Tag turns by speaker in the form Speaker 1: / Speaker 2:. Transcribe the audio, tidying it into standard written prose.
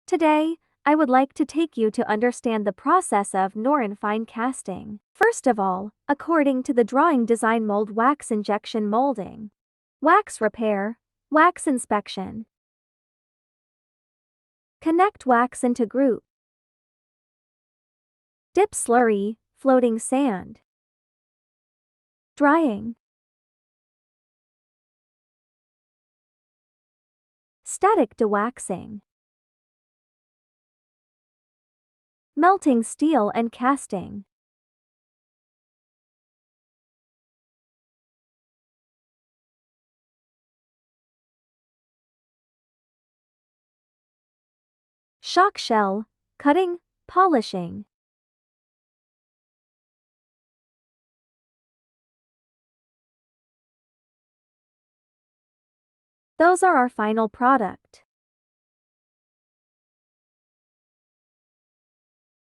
Speaker 1: Today, I would like to take you to understand the process of Norin fine casting. First of all, according to the drawing, design mold wax injection molding. Wax repair, wax inspection. Connect wax into group. Dip slurry, floating sand. Drying. Static dewaxing. Melting steel and casting. Shock shell, cutting, polishing. Those are our final product.